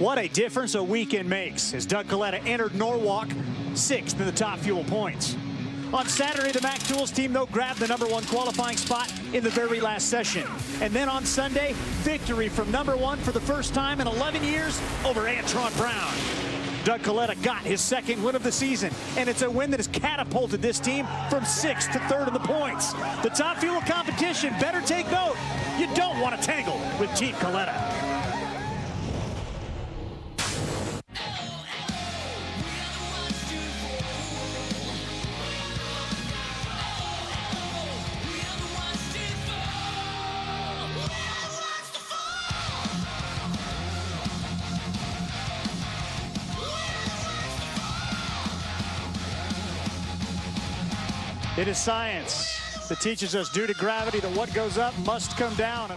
What a difference a weekend makes as Doug Coletta entered Norwalk 6th in the top fuel points. On Saturday, the Mac Tools team, though, grabbed the #1 qualifying spot in the very last session. And then on Sunday, victory from #1 for the first time in 11 years over Antron Brown. Doug Coletta got his second win of the season, and it's a win that has catapulted this team from 6th to 3rd in the points. The top fuel competition, better take note, you don't want to tangle with Team Coletta. It is science that teaches us due to gravity that what goes up must come down.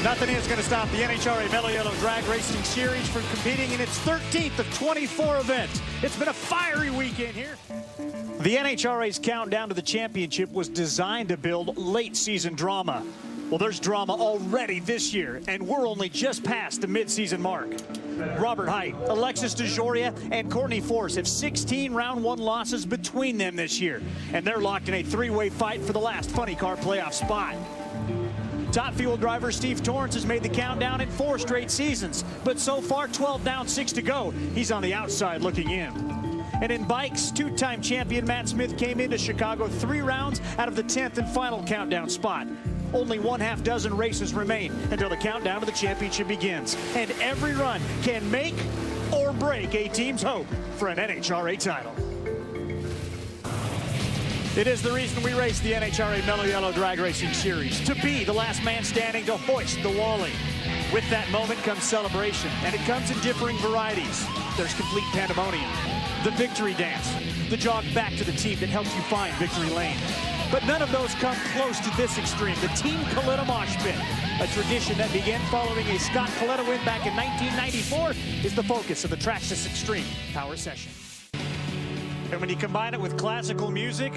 Nothing is going to stop the NHRA Mello Yellow Drag Racing Series from competing in its 13th of 24 events. It's been a fiery weekend here. The NHRA's countdown to the championship was designed to build late-season drama. Well, there's drama already this year, and we're only just past the mid-season mark. Robert Height, Alexis DeJoria, and Courtney Force have 16 round one losses between them this year, and they're locked in a three-way fight for the last funny car playoff spot. Top fuel driver Steve Torrence has made the countdown in 4 straight seasons, but so far 12 down, 6 to go. He's on the outside looking in. And in bikes, 2-time champion Matt Smith came into Chicago 3 rounds out of the 10th and final countdown spot. Only 1/2 dozen races remain until the countdown to the championship begins. And every run can make or break a team's hope for an NHRA title. It is the reason we race the NHRA Mello Yellow Drag Racing Series, to be the last man standing to hoist the Wally. With that moment comes celebration, and it comes in differing varieties. There's complete pandemonium, the victory dance, the jog back to the team that helps you find victory lane. But none of those come close to this extreme, the Team Coletta Mosh Pit. A tradition that began following a Scott Coletta win back in 1994 is the focus of the Traxxas Extreme Power Session. And when you combine it with classical music,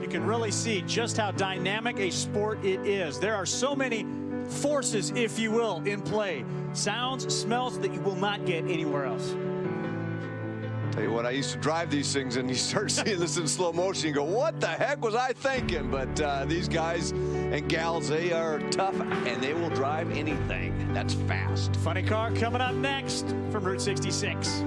you can really see just how dynamic a sport it is. There are so many forces, if you will, in play. Sounds, smells that you will not get anywhere else. Tell you what, I used to drive these things and you start seeing this in slow motion. You go, what the heck was I thinking? But these guys and gals, they are tough and they will drive anything that's fast. Funny car coming up next from Route 66.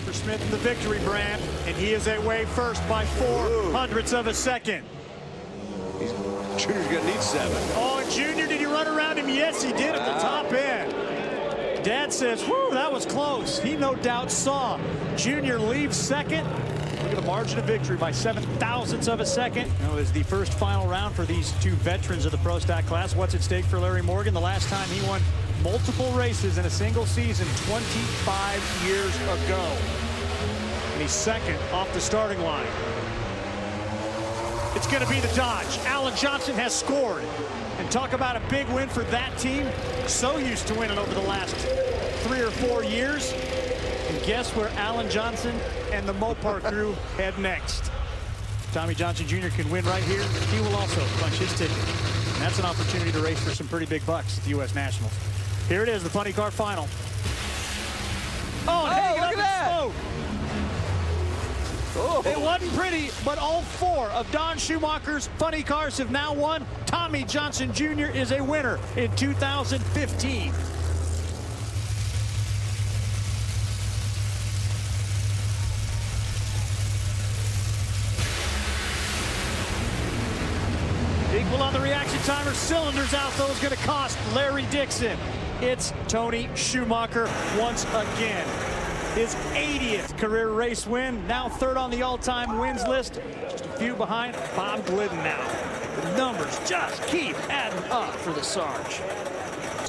for Smith in the victory brand, and he is away first by 0.04 of a second. Junior's going to need 7. Oh, and Junior, did he run around him? Yes, he did at the top end. Dad says, whew, that was close. He no doubt saw Junior leave second. Look at the margin of victory by 0.07 of a second. Now is the first final round for these two veterans of the Pro Stock class. What's at stake for Larry Morgan? The last time he won multiple races in a single season 25 years ago. And he's second off the starting line. It's going to be the Dodge. Alan Johnson has scored. And talk about a big win for that team. So used to winning over the last 3 or 4 years. And guess where Alan Johnson and the Mopar crew head next? Tommy Johnson Jr. can win right here. He will also punch his ticket. And that's an opportunity to race for some pretty big bucks at the U.S. Nationals. Here it is, the funny car final. Oh, and hanging up in smoke. Oh. It wasn't pretty, but all 4 of Don Schumacher's funny cars have now won. Tommy Johnson Jr. is a winner in 2015. Equal on the reaction timer. Cylinders out, though, is going to cost Larry Dixon. It's Tony Schumacher once again. His 80th career race win, now 3rd on the all-time wins list. Just a few behind Bob Glidden now. The numbers just keep adding up for the Sarge.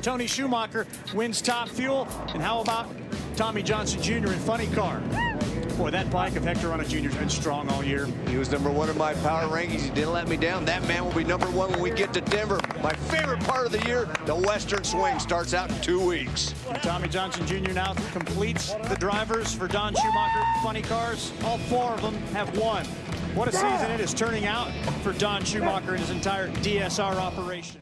Tony Schumacher wins Top Fuel. And how about Tommy Johnson Jr. in funny car? Boy, that bike of Hector Runner Jr. has been strong all year. He was #1 in my power rankings. He didn't let me down. That man will be #1 when we get to Denver. My favorite part of the year, the Western Swing, starts out in 2 weeks. Tommy Johnson Jr. now completes the drivers for Don Schumacher funny cars. All 4 of them have won. What a season it is turning out for Don Schumacher and his entire DSR operation.